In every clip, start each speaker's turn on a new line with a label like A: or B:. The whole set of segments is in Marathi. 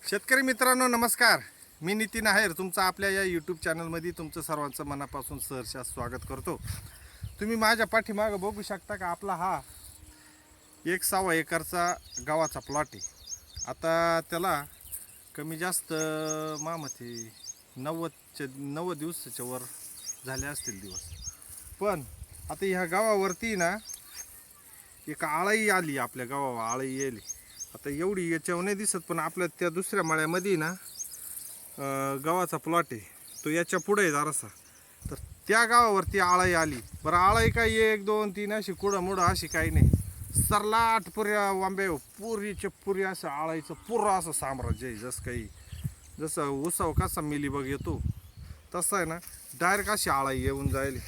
A: शेतकरी मित्रांनो नमस्कार. मी नितीन आहेर तुमचा आपल्या या यूट्यूब चॅनलमध्ये तुमचं सर्वांचं मनापासून सहर्ष स्वागत करतो. तुम्ही माझ्या पाठीमागं बघू शकता का आपला हा 1.6 एकरचा गव्हाचा प्लॉट आहे. आता त्याला कमी जास्त मामते 90 दिवसाच्या वर झाले असतील दिवस. पण आता ह्या गावावरती ना एक आळाई आली, आपल्या गावावर आळाई येली. आता एवढी याच्यावर नाही दिसत, पण आपल्या त्या दुसऱ्या माळ्यामध्ये ना गव्हाचा प्लॉट आहे, तो याच्या पुढे आहे जरासा. तर त्या गावावरती आळाई आली. बरं आळाई काय 1 2 3 अशी कुडं मुडं अशी काही नाही, सरलाट पुऱ्या वांबे पुरीच्या पुरी असं आळाईचं पुरं असं साम्राज्य आहे. जसं उसाव कसा मिलीबग येतो तसं आहे ना, डायरेक्ट अशी आळाई येऊन जाईल.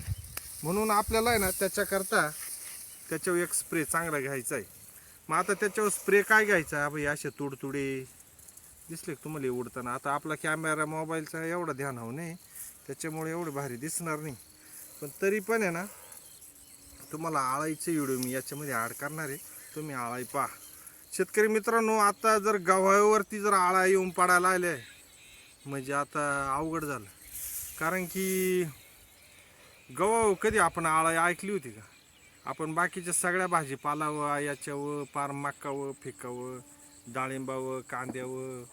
A: म्हणून आपल्याला आहे ना त्याच्यावर एक स्प्रे चांगला घ्यायचा आहे. मग आता त्याच्यावर स्प्रे काय घ्यायचा भाई, असे तुडतुडे दिसले तुम्हाला उडताना. आता आपला कॅमेरा मोबाईलचा एवढा ध्यान हवं नाही, त्याच्यामुळे एवढे भारी दिसणार नाही. पण तरी पण आहे ना, तुम्हाला आळाईचे व्हिडिओ मी याच्यामध्ये ॲड करणार आहे, तुम्ही आळाई पहा. शेतकरी मित्रांनो, आता जर गव्हावरती जर आळा येऊन पडायला आले म्हणजे आता अवघड झालं. कारण की गव्हावर कधी आपण आळाई ऐकली होती का? आपण बाकीच्या सगळ्या भाजीपालावं, याच्यावर पार मकावं, फिकावं, डाळिंबावं, कांद्यावं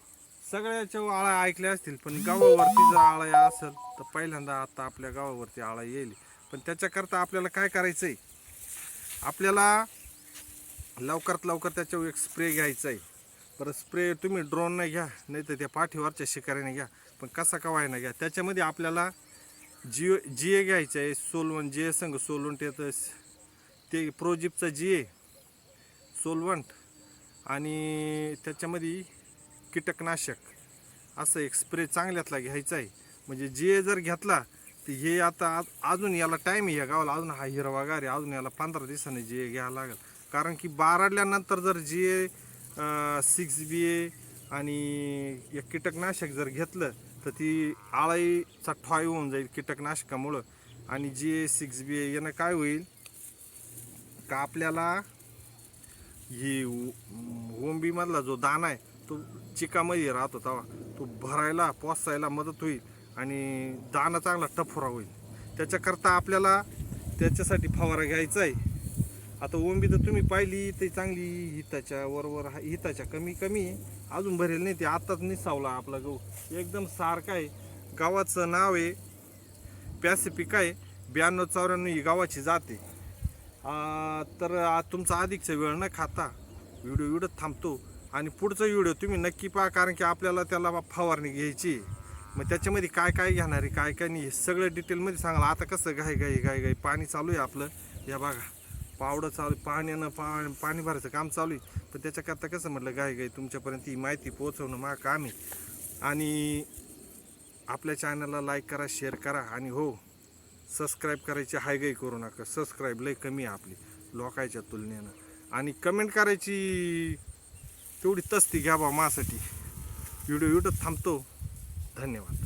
A: सगळ्याच्या आळा ऐकल्या असतील, पण गावावरती जर आळा असेल तर पहिल्यांदा आता आपल्या गावावरती आळा येईल. पण त्याच्याकरता आपल्याला काय करायचं आहे, आपल्याला लवकरात लवकर त्याच्यावर एक स्प्रे घ्यायचा आहे. बरं स्प्रे तुम्ही ड्रोनने घ्या, नाही तर त्या पाठीवरच्या शिकारीने घ्या, पण कसा कवायना घ्या. त्याच्यामध्ये आपल्याला जीए घ्यायचं आहे, सोलवंट जीए संग सोलवंट येतं, ते प्रोजिपचा जीए सोलवंट, आणि त्याच्यामध्ये कीटकनाशक असं एक स्प्रे चांगल्यातला घ्यायचा आहे. म्हणजे जीए जर घेतला तर हे आता अजून याला टाईम आहे, या गावाला अजून हा हिरवागार आहे, अजून याला 15 दिवसांनी जीए घ्यायला लागेल. कारण की बाराडल्यानंतर जर जीए 6BA आणि एक कीटकनाशक जर घेतलं तर ती आळाईचा ठॉय होऊन जाईल कीटकनाशकामुळं. आणि जीए 6BA यानं काय होईल का, आपल्याला ही ओंबीमधला जो दाना आहे तो चिकामध्ये राहतो, तेव्हा तो भरायला पोसायला मदत होईल आणि दाना चांगला टफोरा होईल. त्याच्याकरता आपल्याला त्याच्यासाठी फवारा घ्यायचा आहे. आता ओंबी तर तुम्ही पाहिली ते चांगली हिताच्या वरवर, हिताच्या कमी आहे, अजून भरेल नाही. ते आत्ताच निसावला आपला गहू, एकदम सारखा आहे. गावाचं नाव आहे पॅसिफिक आहे, 9294 ही गावाची जाते. तर तुमचा अधिकचा वेळ न खाता व्हिडिओ थांबतो आणि पुढचा व्हिडिओ तुम्ही नक्की पहा. कारण की आपल्याला त्याला फवारणी घ्यायची, मग त्याच्यामध्ये काय काय घेणार आहे काय काय नाही हे सगळं डिटेलमध्ये सांगाल. आता कसं घाई पाणी चालू आहे आपलं, या बघा पावडं चालू, पाणी भरायचं काम चालू आहे. पण त्याच्याकरता कसं म्हटलं घाई तुमच्यापर्यंत ही माहिती पोहोचवणं माझं काम आहे. आणि आपल्या चॅनलला लाईक करा, शेअर करा, आणि हो सबस्क्राईब करायची हायगाई करू नका. सबस्क्राईब लई कमी आहे आपली लोकांच्या तुलनेनं. आणि कमेंट करायची तेवढी तस्ती घ्या बा माझ्यासाठी. व्हिडिओ थांबतो. धन्यवाद.